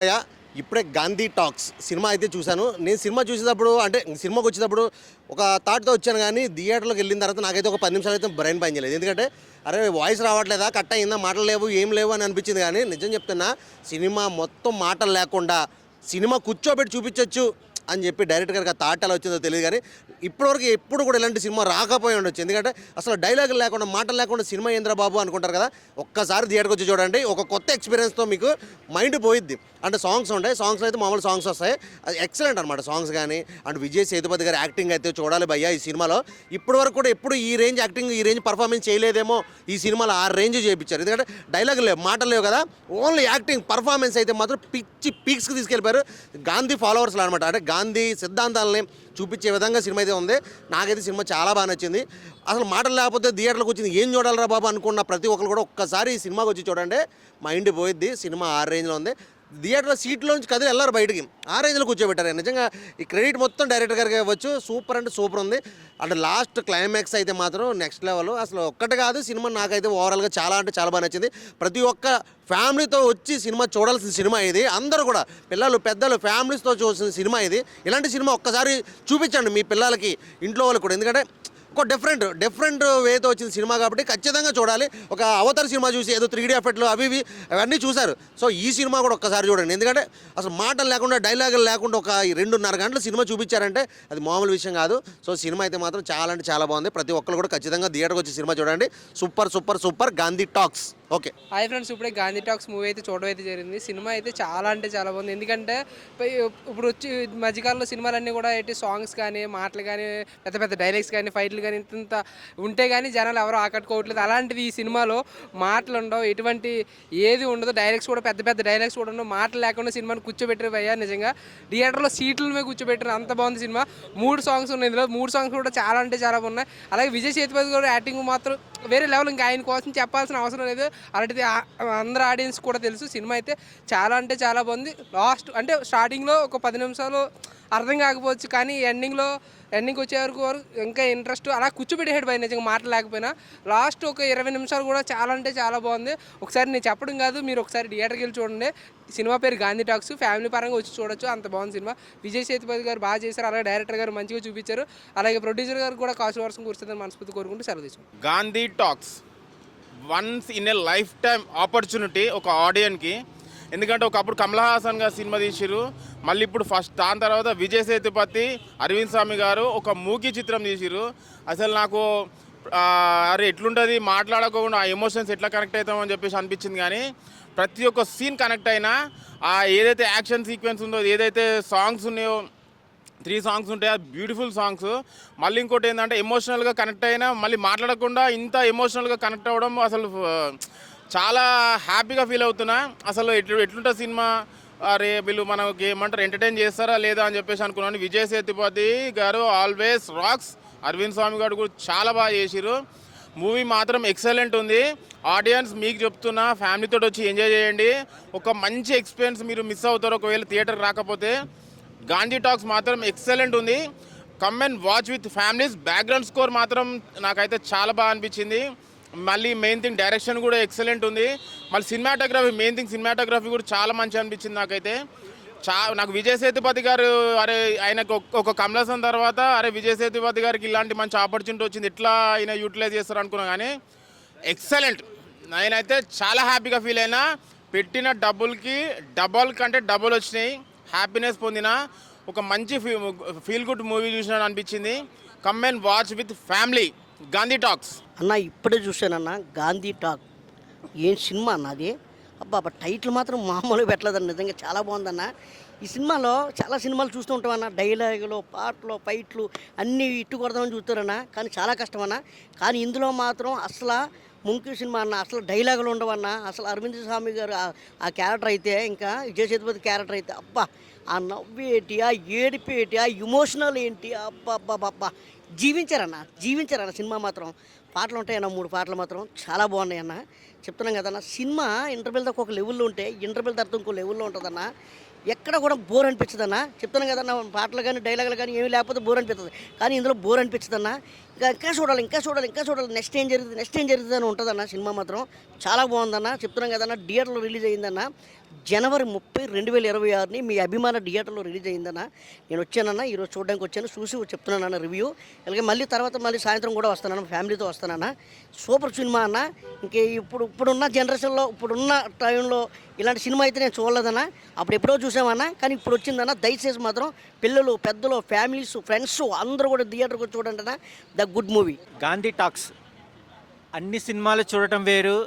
Yeah, ఇప్పుడే 'Gandhi talks' cinema అయితే చూశాను. నేను సినిమా చూసేటప్పుడు అంటే సినిమాకి వచ్చేటప్పుడు ఒక థాట్‌తో వచ్చాను గానీ, థియేటర్‌లోకి వెళ్ళిన తర్వాత నాకైతే ఒక 10 నిమిషాలు అయితే బ్రెయిన్ పని చేయలేదు. ఎందుకంటే, అరే వాయిస్ రావట్లేదా? కట్ అయిందా? మాటలు లేవు, ఏం లేవు అని అనిపించింది గానీ, నిజం చెప్తున్నా సినిమా మొత్తం మాటలు లేకుండా సినిమా కూర్చోబెట్టి చూపించొచ్చు అని చెప్పి డైరెక్టర్ గారికి ఆ థాట్ ఎలా వచ్చిందో తెలియదు కానీ, ఇప్పటివరకు ఎప్పుడు కూడా ఇలాంటి సినిమా రాకపోయి ఉండొచ్చు. ఎందుకంటే అసలు డైలాగులు లేకుండా, మాటలు లేకుండా సినిమా ఏంద్రా బాబు అనుకుంటారు కదా! ఒక్కసారి థియేటర్‌కి వచ్చి చూడండి. ఒక కొత్త ఎక్స్‌పీరియన్స్‌తో మీకు మైండ్ పోయిద్ది. అంటే సాంగ్స్ ఉంటాయి. సాంగ్స్‌లో అయితే మామూలు సాంగ్స్ వస్తాయి. అది ఎక్సలెంట్ అనమాట సాంగ్స్ గానీ, అండ్ విజయ్ సేతుపతి గారి యాక్టింగ్ అయితే చూడాలి భయ్యా ఈ సినిమాలో. ఇప్పటివరకు కూడా ఎప్పుడు ఈ రేంజ్ యాక్టింగ్, ఈ రేంజ్ పర్ఫార్మెన్స్ చేయలేదేమో ఈ సినిమాలో. ఆ రేంజ్ చేయించారు. ఎందుకంటే డైలాగులు లేవు, మాటలు లేవు కదా! ఓన్లీ యాక్టింగ్, పర్ఫార్మెన్స్ అయితే మాత్రం పిచ్చి పీక్స్‌కి తీసుకెళ్ళిపోయారు. గాంధీ ఫాలోవర్స్‌లా అనమాట. అంటే గాంధీ సిద్ధాంతాలని చూపించే విధంగా సినిమా అయితే ఉంది. నాకైతే సినిమా చాలా బాగా నచ్చింది. అసలు మాటలు లేకపోతే థియేటర్‌లోకి వచ్చింది ఏం చూడాలిరా బాబు అనుకున్న ప్రతి ఒక్కరు కూడా ఒక్కసారి ఈ సినిమాకి వచ్చి చూడండి. మైండ్ పోయిద్ది. సినిమా ఆ రేంజ్‌లో ఉంది. థియేటర్‌లో సీట్‌లోంచి కదిలి ఎళ్లారు బయటికి. ఆ రేంజ్‌లో కూర్చోబెట్టారు. నిజంగా ఈ క్రెడిట్ మొత్తం డైరెక్టర్ గారికి ఇవ్వచ్చు. సూపర్ అంటే సూపర్ ఉంది. అంటే లాస్ట్ క్లైమాక్స్ అయితే మాత్రం నెక్స్ట్ లెవెల్. అసలు ఒక్కటి కాదు, సినిమా నాకైతే ఓవరాల్‌గా చాలా అంటే చాలా బాగా నచ్చింది. ప్రతి ఒక్క ఫ్యామిలీతో వచ్చి సినిమా చూడాల్సిన సినిమా ఇది. అందరూ కూడా పిల్లలు, పెద్దలు ఫ్యామిలీస్‌తో చూసిన సినిమా ఇది. ఇలాంటి సినిమా ఒక్కసారి చూపించండి మీ పిల్లలకి, ఇంట్లో వాళ్ళకి కూడా. ఎందుకంటే ఒక డిఫరెంట్ వేతో వచ్చిన సినిమా కాబట్టి ఖచ్చితంగా చూడాలి. ఒక అవతార్ సినిమా చూసి ఏదో 3D ఎఫెక్ట్లు అవి ఇవి అవన్నీ చూశారు. సో ఈ సినిమా కూడా ఒక్కసారి చూడండి. ఎందుకంటే అసలు మాటలు లేకుండా, డైలాగులు లేకుండా ఒక 2.5 గంటలు సినిమా చూపించారంటే అది మామూలు విషయం కాదు. సో సినిమా అయితే మాత్రం చాలా అంటే చాలా బాగుంది. ప్రతి ఒక్కరు కూడా ఖచ్చితంగా థియేటర్కి వచ్చి సినిమా చూడండి. Super super super 'Gandhi talks'. Okay. Hi friends, ఇప్పుడే 'గాంధీ టాక్స్' మూవీ అయితే చూడడం అయితే జరిగింది. సినిమా అయితే చాలా అంటే చాలా బాగుంది. ఎందుకంటే ఇప్పుడు వచ్చి మధ్యకాలంలో సినిమాలన్నీ కూడా ఏంటి, సాంగ్స్ కానీ, మాటలు కానీ, పెద్ద పెద్ద డైలాగ్స్ కానీ, ఫైట్లు కానీ ఇంత ఉంటే కానీ జనాలు ఎవరు ఆకట్టుకోవట్లేదు. అలాంటిది ఈ సినిమాలో మాటలు ఉండవు, ఎటువంటి ఏది ఉండదు. డైలాగ్స్ కూడా పెద్ద పెద్ద డైలాగ్స్ కూడా ఉండవు. మాటలు లేకుండా సినిమాని కూర్చోబెట్టారు భయ్యా. నిజంగా థియేటర్లో సీట్ల మీద కూర్చోబెట్టారు. అంత బాగుంది సినిమా. 3 సాంగ్స్ ఉన్నాయి ఇందులో. 3 సాంగ్స్ కూడా చాలా అంటే చాలా బాగున్నాయి. అలాగే విజయ్ సేతుపతి కూడా యాక్టింగ్ మాత్రం వేరే లెవెల్. ఇంకా ఆయన కోసం చెప్పాల్సిన అవసరం లేదు. అలాంటిది అందరు ఆడియన్స్ కూడా తెలుసు. సినిమా అయితే చాలా అంటే చాలా బాగుంది. లాస్ట్ అంటే స్టార్టింగ్లో ఒక 10 నిమిషాలు అర్థం కాకపోవచ్చు, కానీ ఎండింగ్కి వచ్చే వరకు ఇంకా ఇంట్రెస్ట్ అలా కూర్చోబెట్టేసాడు భయ. నిజంగా మాటలు లేకపోయినా లాస్ట్ ఒక 20 నిమిషాలు కూడా చాలా అంటే చాలా బాగుంది. ఒకసారి నేను చెప్పడం కాదు, మీరు ఒకసారి థియేటర్కి వెళ్ళి చూడండి. సినిమా పేరు 'గాంధీ టాక్స్'. ఫ్యామిలీ పరంగా వచ్చి చూడొచ్చు, అంత బాగుంది సినిమా. విజయ్ సేతుపతి గారు బాగా చేశారు. అలాగే డైరెక్టర్ గారు మంచిగా చూపించారు. అలాగే ప్రొడ్యూసర్ గారు కూడా కాస్ట్ వర్షం కూర్చుందని మనస్ఫూర్తి కోరుకుంటూ సెలవు తీసుకుంటాం. 'Gandhi talks' once in a life time opportunity ఒక ఆడియన్కి. ఎందుకంటే ఒకప్పుడు కమల్ హాసన్ గారు సినిమా తీసిరు, మళ్ళీ ఇప్పుడు ఫస్ట్ దాని తర్వాత విజయ్ సేతుపతి, అరవింద్ స్వామి గారు ఒక మూకీ చిత్రం తీసిరు. అసలు నాకు అరే ఎట్లుంటుంది మాట్లాడకుండా ఆ ఎమోషన్స్ ఎట్లా కనెక్ట్ అవుతామని చెప్పేసి అనిపించింది. కానీ ప్రతి ఒక్క సీన్ కనెక్ట్ అయినా, ఆ ఏదైతే యాక్షన్ సీక్వెన్స్ ఉందో, ఏదైతే సాంగ్స్ ఉన్నాయో 3 సాంగ్స్ ఉంటాయి, అది బ్యూటిఫుల్ సాంగ్స్. మళ్ళీ ఇంకోటి ఏంటంటే ఎమోషనల్గా కనెక్ట్ అయినా మళ్ళీ మాట్లాడకుండా ఇంత ఎమోషనల్గా కనెక్ట్ అవ్వడం అసలు చాలా హ్యాపీగా ఫీల్ అవుతున్నా. అసలు ఎట్లుంటుంది సినిమా, అరే వీళ్ళు మనకి ఏమంటారు ఎంటర్టైన్ చేస్తారా లేదా అని చెప్పేసి అనుకున్నాను. విజయ్ సేతుపతి గారు ఆల్వేస్ రాక్స్. అరవింద్ స్వామి గారు కూడా చాలా బాగా చేసిరు. మూవీ మాత్రం ఎక్సలెంట్ ఉంది. ఆడియన్స్ మీకు చెప్తున్నా, ఫ్యామిలీతో వచ్చి ఎంజాయ్ చేయండి. ఒక మంచి ఎక్స్పీరియన్స్ మీరు మిస్ అవుతారు ఒకవేళ థియేటర్ రాకపోతే. 'గాంధీ టాక్స్' మాత్రం ఎక్సలెంట్ ఉంది. Come and watch with families. Background score మాత్రం నాకైతే చాలా బాగా అనిపించింది. మళ్ళీ మెయిన్ థింగ్ డైరెక్షన్ కూడా ఎక్సలెంట్ ఉంది. మళ్ళీ సినిమాటోగ్రఫీ కూడా చాలా మంచి అనిపించింది నాకైతే. నాకు విజయ్ సేతుపతి గారు, అరే ఆయనకు ఒక కమల్ హాసన్ తర్వాత అరే విజయ్ సేతుపతి గారికి ఇలాంటి మంచి ఆపర్చునిటీ వచ్చింది, ఎట్లా ఆయన యూటిలైజ్ చేస్తారు అనుకున్నా. కానీ ఎక్సలెంట్. నేనైతే చాలా హ్యాపీగా ఫీల్ అయినా. పెట్టిన డబ్బులకి డబల్ కంటే డబుల్ వచ్చినాయి. హ్యాపీనెస్ పొందిన ఒక మంచి ఫీల్ గుడ్ మూవీ చూసినా అనిపించింది. Come and watch with family 'Gandhi talks'. అన్న ఇప్పుడే చూశానన్న 'గాంధీ టాక్'. ఏం సినిమా అన్న అది. అబ్బా టైటిల్ మాత్రం మామూలుగా పెట్టలేదన్న. నిజంగా చాలా బాగుందన్న. ఈ సినిమాలో చాలా సినిమాలు చూస్తూ ఉంటామన్న, డైలాగులు, పాటలు, ఫైట్లు అన్నీ ఇట్టు కొడదామని చూస్తారన్న. కానీ చాలా కష్టం అన్న. కానీ ఇందులో మాత్రం అసలు ముంకి సినిమా అన్న. అసలు డైలాగులు ఉండవన్న. అసలు అరవింద్ స్వామి గారు ఆ క్యారెక్టర్ అయితే, ఇంకా విజయ్ సేతుపతి క్యారెక్టర్ అయితే, అబ్బా ఆ నవ్వేటి, ఆ ఏడిపేటి, ఆ ఎమోషనల్ ఏంటి, అబ్బా జీవించారన్న సినిమా మాత్రం. పాటలు ఉంటాయన్న, 3 పాటలు మాత్రం చాలా బాగున్నాయి అన్న. చెప్తున్నాం కదన్న, సినిమా ఇంటర్వెల్ దాకా ఒక లెవెల్లో ఉంటే ఇంటర్వెల్ తర్వాత ఇంకో లెవెల్లో ఉంటుందన్న. ఎక్కడ కూడా బోర్ అనిపించదన్న. చెప్తున్నాం కదన్న, పాటలు కానీ డైలాగులు కానీ ఏమీ లేకపోతే బోర్ అనిపిస్తుంది, కానీ ఇందులో బోర్ అనిపించదన్న. ఇంకా చూడాలి, నెక్స్ట్ ఏం జరుగుతుంది అని ఉంటుందన్న. సినిమా మాత్రం చాలా బాగుందన్న. చెప్తున్నాం కదన్న, థియేటర్లో రిలీజ్ అయిందన్న జనవరి 30, 2026 మీ అభిమాన థియేటర్లో రిలీజ్ అయిందన్న. నేను వచ్చానన్న, ఈరోజు చూడడానికి వచ్చాను, చూసి చెప్తున్నానన్న రివ్యూ. అలాగే మళ్ళీ సాయంత్రం కూడా వస్తానన్న, ఫ్యామిలీతో వస్తానన్న. సూపర్ సినిమా అన్న. ఇంకే ఇప్పుడున్న జనరేషన్లో, ఇప్పుడున్న టైంలో ఇలాంటి సినిమా అయితే నేను చూడలేదన్న. అప్పుడు ఎప్పుడో చూసామన్నా, కానీ ఇప్పుడు వచ్చిందన్న. దయచేసి మాత్రం పిల్లలు, పెద్దలు, ఫ్యామిలీస్, ఫ్రెండ్స్ అందరూ కూడా థియేటర్కి వచ్చి చూడండి అన్న. The good movie. Gandhi talks అన్ని సినిమాలు చూడటం వేరు,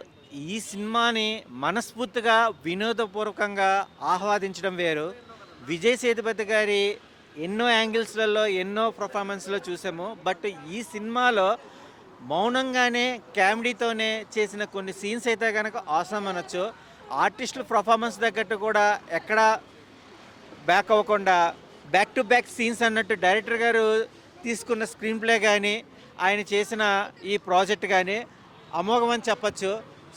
ఈ సినిమాని మనస్ఫూర్తిగా వినోదపూర్వకంగా ఆహ్వాదించడం వేరు. విజయ్ సేతుపతి గారి ఎన్నో యాంగిల్స్లలో ఎన్నో పర్ఫార్మెన్స్లో చూసాము, బట్ ఈ సినిమాలో మౌనంగానే కామెడీతోనే చేసిన కొన్ని సీన్స్ అయితే కనుక ఆసమ్ అనొచ్చు. ఆర్టిస్టుల పర్ఫార్మెన్స్ తగ్గట్టు కూడా ఎక్కడ బ్యాక్ అవ్వకుండా బ్యాక్ టు బ్యాక్ సీన్స్ అన్నట్టు డైరెక్టర్ గారు తీసుకున్న స్క్రీన్ ప్లే కానీ ఆయన చేసిన ఈ ప్రాజెక్ట్ కానీ అమోఘం అని చెప్పచ్చు.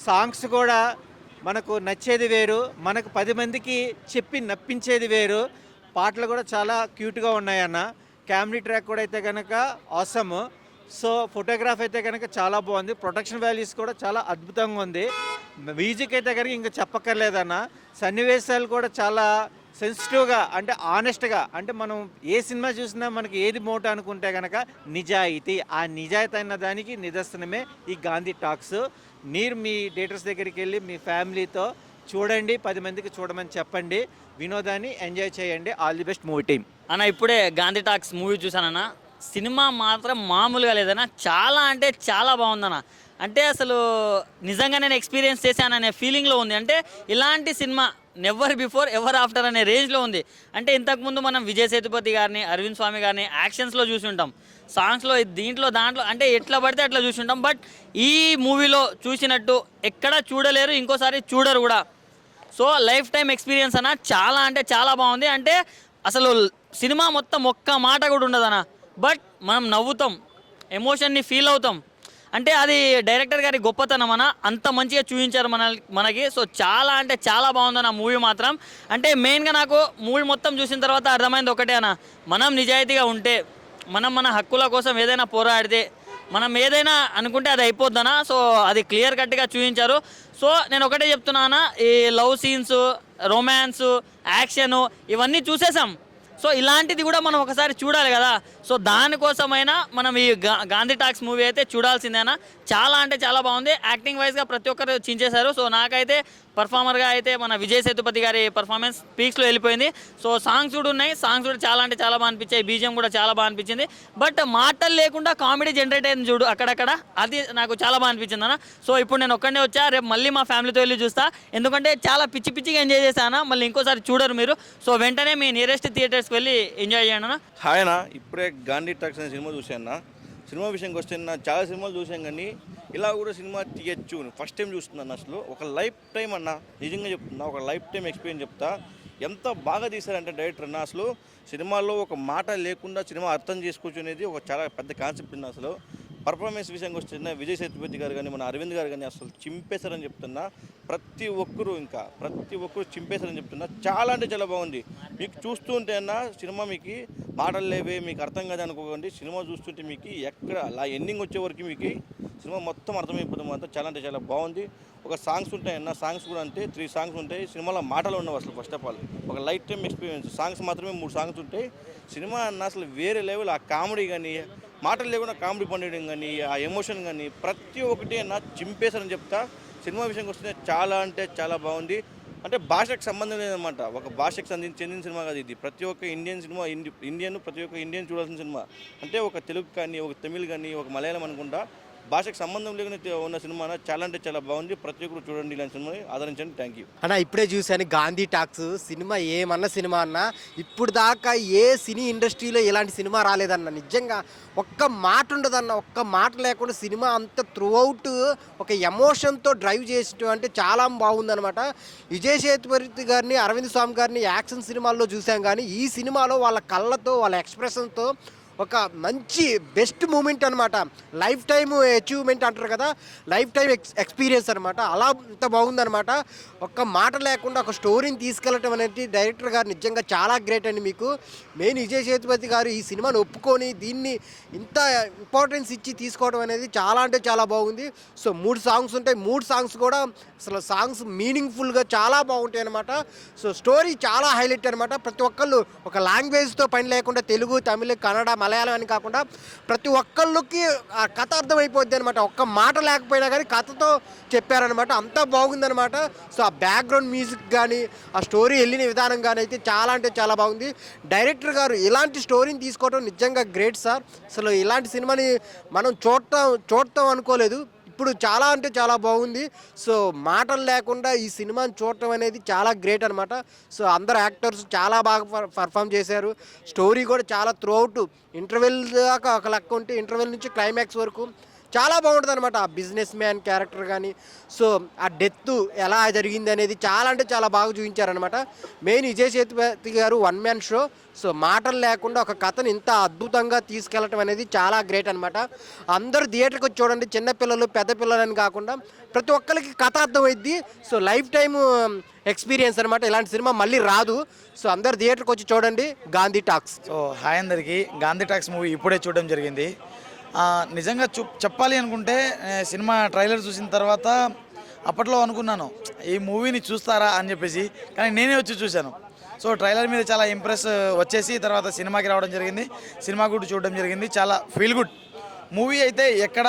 సాంగ్స్ కూడా మనకు నచ్చేది వేరు, మనకు 10 మందికి చెప్పి నప్పించేది వేరు. పాటలు కూడా చాలా క్యూట్గా ఉన్నాయన్న. కామెడీ ట్రాక్ కూడా అయితే కనుక ఆసమ్. సో ఫోటోగ్రాఫ్ అయితే కనుక చాలా బాగుంది, ప్రొడక్షన్ వాల్యూస్ కూడా చాలా అద్భుతంగా ఉంది. మ్యూజిక్ అయితే కనుక ఇంకా చెప్పక్కర్లేదన్న. సన్నివేశాలు కూడా చాలా సెన్సిటివ్గా, అంటే ఆనెస్ట్గా, అంటే మనం ఏ సినిమా చూసినా మనకి ఏది మోటో అనుకుంటే కనుక నిజాయితీ, ఆ నిజాయితీ అన్న దానికి నిదర్శనమే ఈ గాంధీ టాక్స్. మీరు మీ థియేటర్స్ దగ్గరికి వెళ్ళి మీ ఫ్యామిలీతో చూడండి, 10 మందికి చూడమని చెప్పండి, వినోదాన్ని ఎంజాయ్ చేయండి. All the best movie team. అన్న ఇప్పుడే గాంధీ టాక్స్ మూవీ చూసానన్న. సినిమా మాత్రం మామూలుగా లేదన్న, చాలా అంటే చాలా బాగుందన్న. అంటే అసలు నిజంగా నేను ఎక్స్పీరియన్స్ చేశాననే ఫీలింగ్లో ఉంది. అంటే ఇలాంటి cinema never before ever after అనే రేంజ్లో ఉంది. అంటే ఇంతకుముందు మనం విజయ్ సేతుపతి గారిని, అరవింద్ స్వామి గారిని యాక్షన్స్లో చూసి ఉంటాం, సాంగ్స్లో, దాంట్లో అంటే ఎట్లా పడితే అట్లా చూసి ఉంటాం. బట్ ఈ మూవీలో చూసినట్టు ఎక్కడా చూడలేరు, ఇంకోసారి చూడరు కూడా. సో లైఫ్ టైం ఎక్స్పీరియన్స్ అన్న. చాలా అంటే చాలా బాగుంది. అంటే అసలు సినిమా మొత్తం ఒక్క మాట కూడా ఉండదన్న, బట్ మనం నవ్వుతాం, ఎమోషన్ని ఫీల్ అవుతాం. అంటే అది డైరెక్టర్ గారి గొప్పతనం అన్న, అంత మంచిగా చూపించారు మనకి. సో చాలా అంటే చాలా బాగుందన్న మూవీ మాత్రం. అంటే మెయిన్గా నాకు మూవీ మొత్తం చూసిన తర్వాత అర్థమైంది ఒకటే అన్న, మనం నిజాయితీగా ఉంటే, మనం మన హక్కుల కోసం ఏదైనా పోరాడితే, మనం ఏదైనా అనుకుంటే అది అయిపోద్దనా. సో అది క్లియర్ కట్గా చూపించారు. సో నేను ఒకటే చెప్తున్నానా, ఈ లవ్ సీన్స్, రొమాన్స్, యాక్షను ఇవన్నీ చూసేసాం. సో ఇలాంటిది కూడా మనం ఒకసారి చూడాలి కదా. సో దానికోసమైనా మనం ఈ గాంధీ టాక్స్ మూవీ అయితే చూడాల్సిందేనా. చాలా అంటే చాలా బాగుంది. యాక్టింగ్ వైజ్గా ప్రతి ఒక్కరు చించేశారు. సో నాకైతే పర్ఫార్మర్గా అయితే మన విజయ్ సేతుపతి గారి పర్ఫార్మెన్స్ పీక్స్లో వెళ్ళిపోయింది. సో సాంగ్స్ కూడా ఉన్నాయి, సాంగ్స్ కూడా చాలా అంటే చాలా బాగా అనిపించాయి, బీజిఎం కూడా చాలా బాగా అనిపించింది. బట్ మాటలు లేకుండా కామెడీ జనరేట్ అయింది చూడు అక్కడక్కడ, అది నాకు చాలా బాగా అనిపించింది అన్న. సో ఇప్పుడు నేను ఒక్కడే వచ్చా, రేపు మళ్ళీ మా ఫ్యామిలీతో వెళ్ళి చూస్తా, ఎందుకంటే చాలా పిచ్చి పిచ్చిగా ఎంజాయ్ చేశాను. మళ్ళీ ఇంకోసారి చూడరు మీరు. సో వెంటనే మీ నియరెస్ట్ థియేటర్స్కి వెళ్ళి ఎంజాయ్ చేయండి అన్న. హాయ్ అన్న, ఇప్పుడే గాంధీ టాక్స్ అనే సినిమా చూశాను. సినిమా విషయంకి వస్తే చాలా సినిమాలు చూసాం, కానీ ఇలా కూడా సినిమా తీయచ్చు ఫస్ట్ టైం చూస్తున్నాను. అసలు ఒక లైఫ్ టైం అన్న, నిజంగా చెప్తున్నా, ఒక లైఫ్ టైం ఎక్స్పీరియన్స్ చెప్తా. ఎంత బాగా తీశారంటే డైరెక్టర్ అన్న, అసలు సినిమాలో ఒక మాట లేకుండా సినిమా అర్థం చేసుకోవచ్చు అనేది ఒక చాలా పెద్ద కాన్సెప్ట్ అన్న. అసలు పర్ఫార్మెన్స్ విషయంకి వస్తున్న విజయ్ సేతుపతి గారు కానీ, మన అరవింద్ గారు కానీ అసలు చింపేశారని చెప్తున్నా. ప్రతి ఒక్కరు చింపేశారని చెప్తున్నా. చాలా అంటే చాలా బాగుంది. మీకు చూస్తూ ఉంటే అన్న సినిమా మీకు మాటలు లేవే, మీకు అర్థం కాదు అనుకోకండి. సినిమా చూస్తుంటే మీకు ఎక్కడ ఎండింగ్ వచ్చే వరకు మీకు సినిమా మొత్తం అర్థమైపోతుంది. మొత్తం చాలా అంటే చాలా బాగుంది. ఒక సాంగ్స్ ఉంటాయన్న, సాంగ్స్ కూడా అంటే 3 సాంగ్స్ ఉంటాయి. సినిమాలో మాటలు ఉండవు అసలు. ఫస్ట్ ఆఫ్ ఆల్ ఒక లైఫ్ టైం ఎక్స్పీరియన్స్. సాంగ్స్ మాత్రమే 3 సాంగ్స్ ఉంటాయి. సినిమా అన్న అసలు వేరే లెవెల్. ఆ కామెడీ కానీ, మాటలు లేకుండా కామెడీ పండించడం కానీ, ఆ ఎమోషన్ కానీ ప్రతి ఒక్కటి అన్న చింపేశారని చెప్తా. సినిమా విషయంకి వస్తే చాలా అంటే చాలా బాగుంది. అంటే భాషకు సంబంధం లేదన్నమాట, ఒక భాషకు చెందిన సినిమా కాదు ఇది. ప్రతి ఒక్క ఇండియన్ సినిమా, ప్రతి ఒక్క ఇండియన్ చూడాల్సిన సినిమా. అంటే ఒక తెలుగు కానీ, ఒక తమిళ్ కానీ, ఒక మలయాళం అనుకుంటా, భాషకు సంబంధం లేకుండా ఉన్న సినిమా చాలా అంటే చాలా బాగుంది. ప్రతి ఒక్కరు చూడండి, ఇలాంటి సినిమాని ఆదరించండి. థ్యాంక్ యూ అన్న. ఇప్పుడే చూశాను గాంధీ టాక్స్ సినిమా. ఏమన్నా సినిమా అన్న, ఇప్పుడు దాకా ఏ సినీ ఇండస్ట్రీలో ఇలాంటి సినిమా రాలేదన్న. నిజంగా ఒక్క మాట ఉండదన్న, ఒక్క మాట లేకుండా సినిమా అంతా త్రూఅవుట్ ఒక ఎమోషన్తో డ్రైవ్ చేసడం అంటే చాలా బాగుందనమాట. విజయ్ సేతుపతి గారిని, అరవింద్ స్వామి గారిని యాక్షన్ సినిమాల్లో చూసాం, కానీ ఈ సినిమాలో వాళ్ళ కళ్ళతో, వాళ్ళ ఎక్స్ప్రెషన్తో ఒక మంచి బెస్ట్ మూమెంట్ అనమాట. లైఫ్ టైమ్ అచీవ్మెంట్ అంటారు కదా, లైఫ్ టైం ఎక్స్పీరియన్స్ అనమాట. అలా ఇంత బాగుందనమాట. ఒక్క మాట లేకుండా ఒక స్టోరీని తీసుకెళ్ళటం అనేది డైరెక్టర్ గారు నిజంగా చాలా గ్రేట్ అండి. మీకు మెయిన్ విజయ్ సేతుపతి గారు ఈ సినిమాని ఒప్పుకొని దీన్ని ఇంత ఇంపార్టెన్స్ ఇచ్చి తీసుకోవడం అనేది చాలా అంటే చాలా బాగుంది. సో 3 సాంగ్స్ ఉంటాయి, 3 సాంగ్స్ కూడా అసలు సాంగ్స్ మీనింగ్ఫుల్గా చాలా బాగుంటాయి అనమాట. సో స్టోరీ చాలా హైలైట్ అనమాట. ప్రతి ఒక్కళ్ళు ఒక లాంగ్వేజ్తో పని లేకుండా తెలుగు, తమిళ, కన్నడ, మలయాళం అని కాకుండా ప్రతి ఒక్కళ్ళకి ఆ కథ అర్థమైపోద్ది అనమాట. ఒక్క మాట లేకపోయినా కానీ కథతో చెప్పారనమాట. అంతా బాగుందనమాట. సో ఆ బ్యాక్గ్రౌండ్ మ్యూజిక్ కానీ ఆ స్టోరీ వెళ్ళిన విధానం కానీ అయితే చాలా అంటే చాలా బాగుంది. డైరెక్టర్ గారు ఇలాంటి స్టోరీని తీసుకోవడం నిజంగా గ్రేట్ సార్. అసలు ఇలాంటి సినిమాని మనం చూడటం అనుకోలేదు. ఇప్పుడు చాలా అంటే చాలా బాగుంది. సో మాటలు లేకుండా ఈ సినిమాని చూడటం అనేది చాలా గ్రేట్ అనమాట. సో అందరు యాక్టర్స్ చాలా బాగా పర్ఫామ్ చేశారు. స్టోరీ కూడా చాలా త్రూఅవుట్ ఇంటర్వెల్ దాకా ఒక లెక్క ఉంటే ఇంటర్వెల్ నుంచి క్లైమాక్స్ వరకు చాలా బాగుంటుంది అనమాట. ఆ బిజినెస్ మ్యాన్ క్యారెక్టర్ కానీ, సో ఆ డెత్ ఎలా జరిగింది అనేది చాలా అంటే చాలా బాగా చూపించారనమాట. మెయిన్ విజయ్ సేతుపతి గారు 1 మ్యాన్ షో. సో మాటలు లేకుండా ఒక కథను ఇంత అద్భుతంగా తీసుకెళ్ళటం అనేది చాలా గ్రేట్ అనమాట. అందరూ థియేటర్కి వచ్చి చూడండి, చిన్నపిల్లలు పెద్ద పిల్లలని కాకుండా ప్రతి ఒక్కరికి కథ అర్థమైద్ది. సో లైఫ్ టైమ్ ఎక్స్పీరియన్స్ అనమాట. ఇలాంటి సినిమా మళ్ళీ రాదు. సో అందరు థియేటర్కి వచ్చి చూడండి గాంధీ టాక్స్. సో హాయ్ అందరికీ, గాంధీ టాక్స్ మూవీ ఇప్పుడే చూడడం జరిగింది. నిజంగా చెప్పాలి అనుకుంటే సినిమా ట్రైలర్ చూసిన తర్వాత అప్పట్లో అనుకున్నాను ఈ మూవీని చూస్తారా అని చెప్పేసి, కానీ నేనే వచ్చి చూశాను. సో ట్రైలర్ మీద చాలా ఇంప్రెస్ వచ్చేసి తర్వాత సినిమాకి రావడం జరిగింది. సినిమా కూడా చూడడం జరిగింది. చాలా ఫీల్ గుడ్ మూవీ అయితే. ఎక్కడ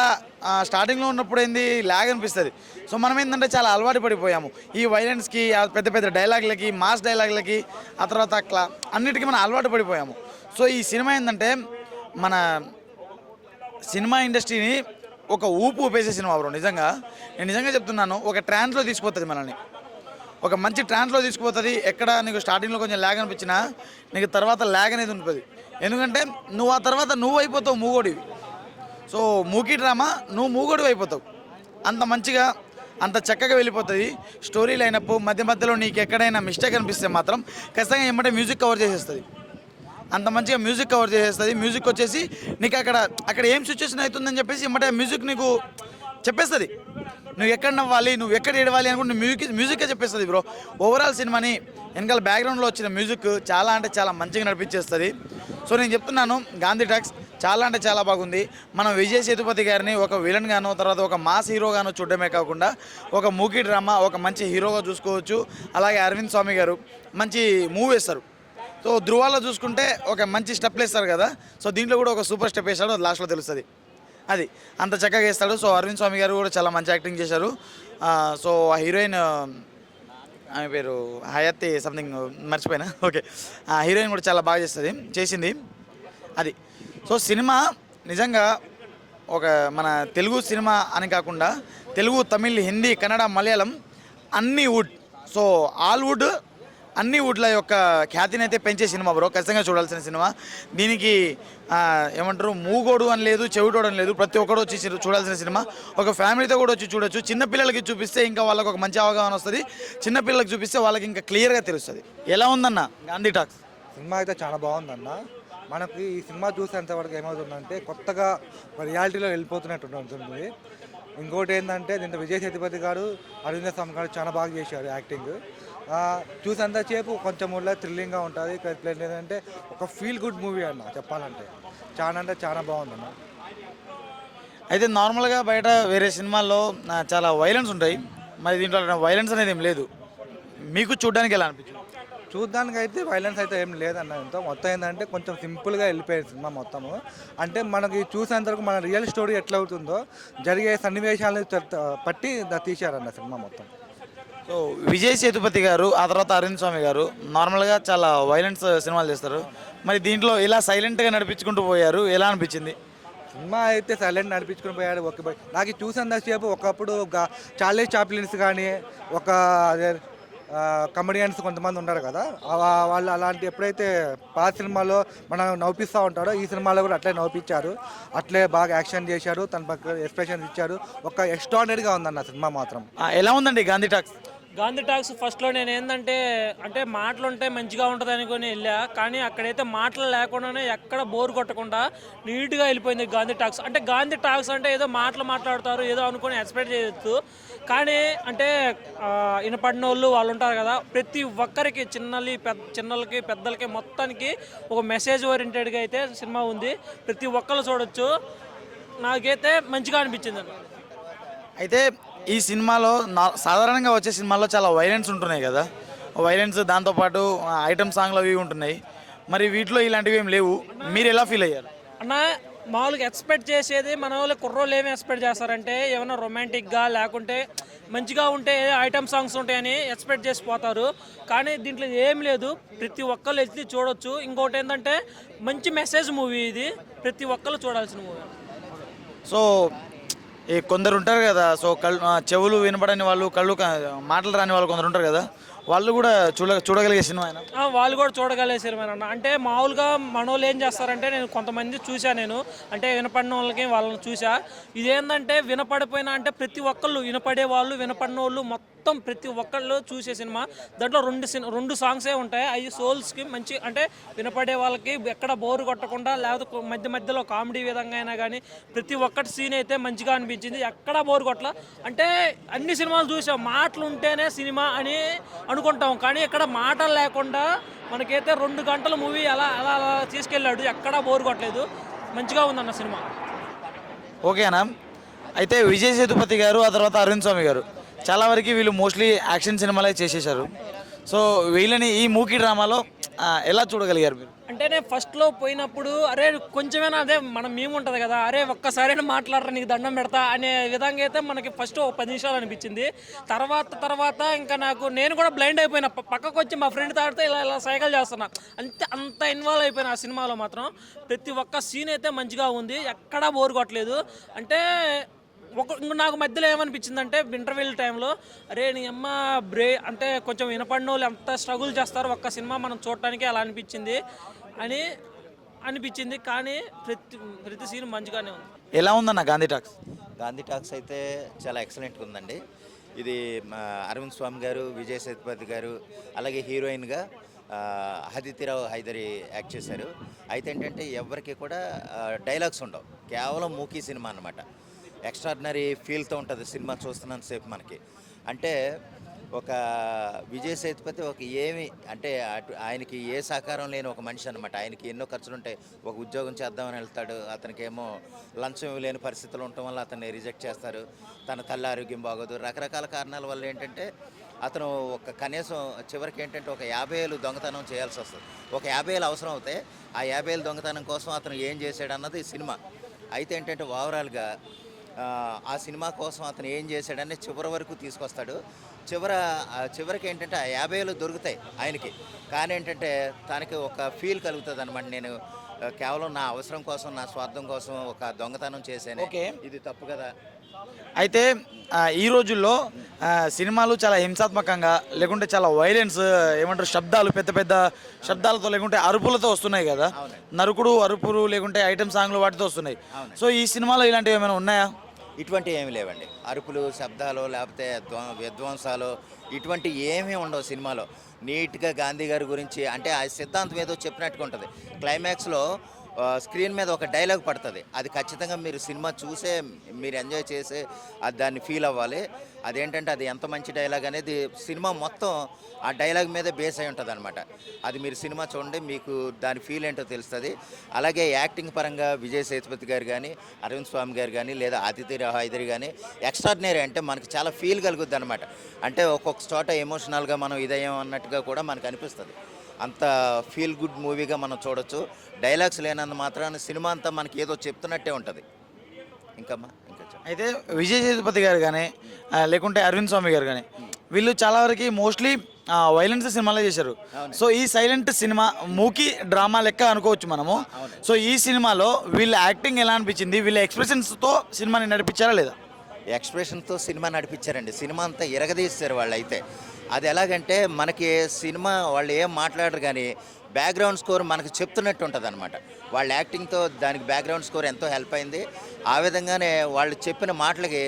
స్టార్టింగ్లో ఉన్నప్పుడు ఏంది ల్యాగ్ అనిపిస్తుంది. సో మనం ఏంటంటే చాలా అలవాటు పడిపోయాము ఈ వైలెన్స్కి, పెద్ద పెద్ద డైలాగ్లకి, మాస్ డైలాగ్లకి, ఆ తర్వాత అన్నిటికీ మనం అలవాటు పడిపోయాము. సో ఈ సినిమా ఏంటంటే మన సినిమా ఇండస్ట్రీని ఒక ఊపు ఊపేసే సినిమా బ్రో. నేను నిజంగా చెప్తున్నాను. ఒక ట్రాన్స్లో తీసుకుపోతుంది మనల్ని, ఒక మంచి ట్రాన్స్లో తీసుకుపోతుంది. ఎక్కడ నీకు స్టార్టింగ్లో కొంచెం ల్యాగ్ అనిపించినా నీకు తర్వాత ల్యాగ్ అనేది ఉంటుంది. ఎందుకంటే నువ్వు ఆ తర్వాత నువ్వు అయిపోతావు మూగోడివి. సో మూకీ డ్రామా నువ్వు మూగోడివి అయిపోతావు. అంత మంచిగా అంత చక్కగా వెళ్ళిపోతుంది స్టోరీ లైనప్. మధ్య మధ్యలో నీకు ఎక్కడైనా మిస్టేక్ అనిపిస్తే మాత్రం ఖచ్చితంగా ఏమంటే మ్యూజిక్ కవర్ చేసేస్తుంది. అంత మంచిగా మ్యూజిక్ కవర్ చేసేస్తుంది. మ్యూజిక్ వచ్చేసి నీకు అక్కడ ఏం సిచ్యువేషన్ అవుతుందని చెప్పేసి ఏమంటే మ్యూజిక్ నీకు చెప్పేస్తుంది. నువ్వు ఎక్కడ నవ్వాలి, నువ్వు ఎక్కడ ఏడవాలి అనుకుంటే మ్యూజిక్కే చెప్పేస్తుంది బ్రో. ఓవరాల్ సినిమాని వెనకాల బ్యాక్గ్రౌండ్లో వచ్చిన మ్యూజిక్ చాలా అంటే చాలా మంచిగా నడిపించేస్తుంది. సో నేను చెప్తున్నాను గాంధీ టాక్స్ చాలా అంటే చాలా బాగుంది. మనం విజయ్ సేతుపతి గారిని ఒక విలన్ గానో, తర్వాత ఒక మాస్ హీరోగానో చూడడమే కాకుండా ఒక మూకీ డ్రామా ఒక మంచి హీరోగా చూసుకోవచ్చు. అలాగే అరవింద్ స్వామి గారు మంచి మూవీ వేస్తారు. సో ధృవాలో చూసుకుంటే ఒక మంచి స్టెప్ వేస్తారు కదా. సో దీంట్లో కూడా ఒక సూపర్ స్టెప్ వేస్తాడు, అది లాస్ట్లో తెలుస్తుంది. అది అంత చక్కగా వేస్తాడు. సో అరవింద్ స్వామి గారు కూడా చాలా మంచి యాక్టింగ్ చేశారు. సో ఆ హీరోయిన్ ఆమె పేరు హయతి సంథింగ్ మర్చిపోయినా, ఓకే. ఆ హీరోయిన్ కూడా చాలా బాగా చేసింది అది. సో సినిమా నిజంగా ఒక మన తెలుగు సినిమా అని కాకుండా తెలుగు, తమిళ్, హిందీ, కన్నడ, మలయాళం అన్ని వుడ్, సో ఆల్ వుడ్ అన్ని వుడ్ల యొక్క ఖ్యాతిని అయితే పెంచే సినిమా బ్రో. ఖచ్చితంగా చూడాల్సిన సినిమా. దీనికి ఏమంటారు మూగోడు అని లేదు, చెవిటోడు అని లేదు, ప్రతి ఒక్కరు వచ్చి చూడాల్సిన సినిమా. ఒక ఫ్యామిలీతో కూడా వచ్చి చూడొచ్చు. చిన్నపిల్లలకి చూపిస్తే ఇంకా వాళ్ళకి ఒక మంచి అవగాహన వస్తుంది. చిన్నపిల్లలకి చూపిస్తే వాళ్ళకి ఇంకా క్లియర్గా తెలుస్తుంది. ఎలా ఉందన్న గాంధీ టాక్స్ సినిమా? అయితే చాలా బాగుందన్న. మనకి ఈ సినిమా చూసేంతవరకు ఏమవుతుందంటే కొత్తగా రియాలిటీలో వెళ్ళిపోతున్నట్టు ఉంటుంది. ఇంకోటి ఏంటంటే దీంట్లో విజయ్ సేతుపతి గారు, అరవింద స్వామి గారు చాలా బాగా చేశారు యాక్టింగ్. చూసేంతసేపు కొంచెం ఊళ్ళో థ్రిల్లింగ్గా ఉంటుంది. ఏంటంటే ఒక ఫీల్ గుడ్ మూవీ అన్న చెప్పాలంటే. చాలా అంటే చాలా బాగుందన్న. అయితే నార్మల్గా బయట వేరే సినిమాల్లో చాలా వైలెన్స్ ఉంటాయి. మరి దీంట్లో వైలెన్స్ అనేది ఏం లేదు. మీకు చూడడానికి ఎలా అనిపించింది? చూడ్డానికి అయితే వైలెన్స్ అయితే ఏం లేదన్న. మొత్తం ఏంటంటే కొంచెం సింపుల్గా వెళ్ళిపోయేది సినిమా మొత్తము. అంటే మనకి చూసేంతవరకు మన రియల్ స్టోరీ ఎట్లా అవుతుందో జరిగే సన్నివేశాలను పట్టి తీశారన్న సినిమా మొత్తం. సో విజయ్ సేతుపతి గారు, ఆ తర్వాత అరవింద్ స్వామి గారు నార్మల్గా చాలా వైలెన్స్ సినిమాలు చేస్తారు. మరి దీంట్లో ఇలా సైలెంట్గా నడిపించుకుంటూ పోయారు, ఎలా అనిపించింది? సినిమా అయితే సైలెంట్ నడిపించుకుని పోయాడు. ఓకే, నాకు చూసేంతసేపు ఒకప్పుడు చార్లీ చాప్లిన్స్ కానీ ఒక అదే కమెడియన్స్ కొంతమంది ఉన్నారు కదా, వాళ్ళు అలాంటి ఎప్పుడైతే పాత సినిమాలో మనం నవ్విస్తూ ఉంటారో ఈ సినిమాలో కూడా అట్లే నవ్వించారు. అట్లే బాగా యాక్షన్ చేశారు, తన పక్క ఎక్స్ప్రెషన్స్ ఇచ్చారు. ఒక ఎక్స్ట్రాడినరీగా ఉందన్న సినిమా మాత్రం. ఎలా ఉందండి గాంధీ టాక్స్? గాంధీ టాక్స్ ఫస్ట్లో నేను ఏంటంటే అంటే మాటలు ఉంటే మంచిగా ఉంటుంది అనుకుని వెళ్ళా, కానీ అక్కడైతే మాటలు లేకుండానే ఎక్కడ బోర్ కొట్టకుండా నీట్గా వెళ్ళిపోయింది గాంధీ టాక్స్. అంటే గాంధీ టాక్స్ అంటే ఏదో మాటలు మాట్లాడతారు ఏదో అనుకుని ఎక్స్పెక్ట్ చేయొచ్చు, కానీ అంటే వినపడిన వాళ్ళు ఉంటారు కదా, ప్రతి ఒక్కరికి చిన్నలకి పెద్దలకి మొత్తానికి ఒక మెసేజ్ ఓరియంటెడ్గా అయితే సినిమా ఉంది. ప్రతి ఒక్కరు చూడొచ్చు. నాకైతే మంచిగా అనిపించింది. అయితే ఈ సినిమాలో సాధారణంగా వచ్చే సినిమాల్లో చాలా వైలెన్స్ ఉంటున్నాయి కదా, వైలెన్స్ దాంతోపాటు ఐటమ్ సాంగ్లు అవి ఉంటున్నాయి. మరి వీటిలో ఇలాంటివి ఏం లేవు. మీరు ఎలా ఫీల్ అయ్యారు? అన్న మామూలుగా ఎక్స్పెక్ట్ చేసేది మన వాళ్ళు కుర్రోళ్ళు ఏమి ఎక్స్పెక్ట్ చేస్తారంటే ఏమైనా రొమాంటిక్గా లేకుంటే మంచిగా ఉంటే ఐటమ్ సాంగ్స్ ఉంటాయని ఎక్స్పెక్ట్ చేసిపోతారు, కానీ దీంట్లో ఏం లేదు. ప్రతి ఒక్కళ్ళు వెళ్ళి చూడొచ్చు. ఇంకోటి ఏంటంటే మంచి మెసేజ్ మూవీ ఇది, ప్రతి ఒక్కళ్ళు చూడాల్సిన మూవీ. సో ఈ కొందరు ఉంటారు కదా, సో చెవులు వినపడని వాళ్ళు, మాటలు రాని వాళ్ళు కొందరు ఉంటారు కదా, వాళ్ళు కూడా చూడగలిగే సినిమా అయినా? వాళ్ళు కూడా చూడగలిగే సినిమా అన్న. అంటే మామూలుగా మనోళ్ళు ఏం చేస్తారంటే నేను కొంతమంది చూసా, నేను అంటే వినపడిన వాళ్ళకి వాళ్ళని చూసా. ఇదేంటంటే వినపడిపోయినా అంటే ప్రతి ఒక్కళ్ళు వినపడే వాళ్ళు వినపడిన వాళ్ళు మొత్తం ప్రతి ఒక్కళ్ళు చూసే సినిమా. దాంట్లో రెండు సాంగ్సే ఉంటాయి. అవి సోల్స్కి మంచి అంటే వినపడే వాళ్ళకి ఎక్కడ బోరు కొట్టకుండా, లేకపోతే మధ్యలో కామెడీ విధంగా అయినా కానీ ప్రతి ఒక్కటి సీన్ అయితే మంచిగా అనిపించింది. ఎక్కడా బోరు కొట్టల. అంటే అన్ని సినిమాలు చూసాం, మాటలు ఉంటేనే సినిమా అని అనుకుంటాం, కానీ ఇక్కడ మాటలు లేకుండా మనకైతే 2 గంటల మూవీ అలా అలా అలా తీసుకెళ్ళాడు. ఎక్కడా బోరు కొట్టలేదు. మంచిగా ఉందన్న సినిమా. ఓకేనా? అయితే విజయ్ సేతుపతి గారు, ఆ తర్వాత అరవింద్ స్వామి గారు చాలా వరకు వీళ్ళు మోస్ట్లీ యాక్షన్ సినిమాలే చేసేసారు. సో వీళ్ళని ఈ మూకీ డ్రామాలో ఎలా చూడగలిగారు మీరు? అంటే నేను ఫస్ట్లో పోయినప్పుడు అరే కొంచెమైనా అదే మనం మేము ఉంటుంది కదా, అరే ఒక్కసారైనా మాట్లాడరా నీకు దండం పెడతా అనే విధంగా అయితే మనకి ఫస్ట్ 10 నిమిషాలు అనిపించింది. తర్వాత ఇంకా నేను కూడా బ్లైండ్ అయిపోయినా. పక్కకు వచ్చి మా ఫ్రెండ్ తాడితే ఇలా సైకిల్ చేస్తున్నా. అంత ఇన్వాల్వ్ అయిపోయినా ఆ సినిమాలో మాత్రం. ప్రతి ఒక్క సీన్ అయితే మంచిగా ఉంది, ఎక్కడా బోర్ కొట్టలేదు. అంటే నాకు మధ్యలో ఏమనిపించిందంటే ఇంటర్వెల్ టైంలో అరే నీ అమ్మ అంటే కొంచెం వినపడిన వాళ్ళు ఎంత స్ట్రగుల్ చేస్తారు ఒక్క సినిమా మనం చూడటానికి అలా అనిపించింది, కానీ ప్రతి సీన్ మంచిగానే ఉంది. ఎలా ఉందన్న గాంధీ టాక్స్? గాంధీ టాక్స్ అయితే చాలా ఎక్సలెంట్గా ఉందండి. ఇది అరవింద్ స్వామి గారు, విజయ్ సేతుపతి గారు, అలాగే హీరోయిన్గా అదితిరావు హైదరి యాక్ట్ చేశారు. అయితే ఏంటంటే ఎవరికి కూడా డైలాగ్స్ ఉండవు, కేవలం మూకీ సినిమా అన్నమాట. ఎక్స్ట్రాడినరీ ఫీల్తో ఉంటుంది సినిమా చూస్తున్నంతసేపు మనకి. అంటే ఒక విజయ్ సేతుపతి ఏమి అంటే ఆయనకి ఏ సహకారం లేని ఒక మనిషి అనమాట. ఆయనకి ఎన్నో ఖర్చులు ఉంటాయి. ఒక ఉద్యోగం చేద్దామని వెళ్తాడు, అతనికి ఏమో లంచం లేని పరిస్థితులు ఉండటం వల్ల అతన్ని రిజెక్ట్ చేస్తారు. తన తల్లి ఆరోగ్యం బాగోదు, రకరకాల కారణాల వల్ల ఏంటంటే అతను కనీసం చివరికి ఏంటంటే ఒక 50,000 దొంగతనం చేయాల్సి వస్తుంది. ఒక 50,000 అవసరం అవుతాయి. ఆ 50,000 దొంగతనం కోసం అతను ఏం చేశాడు అన్నది సినిమా. అయితే ఏంటంటే ఓవరాల్గా ఆ సినిమా కోసం అతను ఏం చేశాడని చివరి వరకు తీసుకొస్తాడు. చివరికి ఏంటంటే ఆ 50,000 దొరుకుతాయి ఆయనకి, కానీ ఏంటంటే తనకి ఒక ఫీల్ కలుగుతుంది అనమాట. నేను కేవలం నా అవసరం కోసం, నా స్వార్థం కోసం ఒక దొంగతనం చేశాను, ఇది తప్పు కదా. అయితే ఈ రోజుల్లో సినిమాలు చాలా హింసాత్మకంగా, లేకుంటే చాలా వైలెన్స్, ఏమంటారు శబ్దాలు, పెద్ద పెద్ద శబ్దాలతో లేకుంటే అరుపులతో వస్తున్నాయి కదా, నరుకుడు అరుపులు లేకుంటే ఐటమ్ సాంగ్లు వాటితో వస్తున్నాయి. సో ఈ సినిమాలో ఇలాంటివి ఏమైనా ఉన్నాయా? ఇటువంటి ఏమి లేవండి. అరుపులు, శబ్దాలు, లేకపోతే విధ్వంసాలు ఇటువంటి ఏమీ ఉండవు సినిమాలో. నీట్గా గాంధీ గారి గురించి అంటే ఆ సిద్ధాంతం ఏదో చెప్పినట్టుగా ఉంటుంది. క్లైమాక్స్లో స్క్రీన్ మీద ఒక డైలాగ్ పడుతుంది. అది ఖచ్చితంగా మీరు సినిమా చూసే మీరు ఎంజాయ్ చేసి దాన్ని ఫీల్ అవ్వాలి. అదేంటంటే అది ఎంత మంచి డైలాగ్ అనేది సినిమా మొత్తం ఆ డైలాగ్ మీదే బేస్ అయి ఉంటుంది అనమాట. అది మీరు సినిమా చూడండి, మీకు దాని ఫీల్ ఏంటో తెలుస్తుంది. అలాగే యాక్టింగ్ పరంగా విజయ్ సేతుపతి గారు కానీ, అరవింద్ స్వామి గారు కానీ, లేదా అదితిరావు హైదరి కానీ ఎక్స్ట్రాడినరీ. అంటే మనకి చాలా ఫీల్ కలుగుద్ది అనమాట. అంటే ఒక్కొక్క చోట ఎమోషనల్గా మనం ఇదయ్యాం అన్నట్టుగా కూడా మనకు అనిపిస్తుంది. అంత ఫీల్ గుడ్ మూవీగా మనం చూడొచ్చు. డైలాగ్స్ లేనంత మాత్రాన సినిమా అంతా మనకి ఏదో చెప్తున్నట్టే ఉంటుంది. ఇంకా అయితే విజయ్ సేతుపతి గారు కానీ లేకుంటే అరవింద్ స్వామి గారు కానీ వీళ్ళు చాలా వరకు మోస్ట్లీ వైలెన్స్ సినిమాలే చేశారు. సో ఈ సైలెంట్ సినిమా మూకీ డ్రామా లెక్క అనుకోవచ్చు మనము. సో ఈ సినిమాలో వీళ్ళ యాక్టింగ్ ఎలా అనిపించింది? వీళ్ళ ఎక్స్ప్రెషన్స్తో సినిమాని నడిపించారా లేదా? ఎక్స్ప్రెషన్తో సినిమా నడిపించారండి. సినిమా అంతా ఎరగదీశారు వాళ్ళు. అయితే అది ఎలాగంటే మనకి సినిమా వాళ్ళు ఏం మాట్లాడరు కానీ బ్యాక్గ్రౌండ్ స్కోర్ మనకు చెప్తున్నట్టు ఉంటుంది అనమాట. వాళ్ళ యాక్టింగ్తో దానికి బ్యాక్గ్రౌండ్ స్కోర్ ఎంతో హెల్ప్ అయింది. ఆ విధంగానే వాళ్ళు చెప్పిన మాటలకి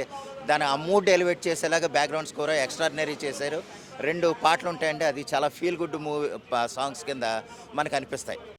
దాని ఆ మూడ్ ఎలివేట్ చేసేలాగా బ్యాక్గ్రౌండ్ స్కోర్ ఎక్స్ట్రాడినరీ చేశారు. 2 పాటలు ఉంటాయండి, అది చాలా ఫీల్ గుడ్ మూవీ సాంగ్స్ కింద మనకు అనిపిస్తాయి.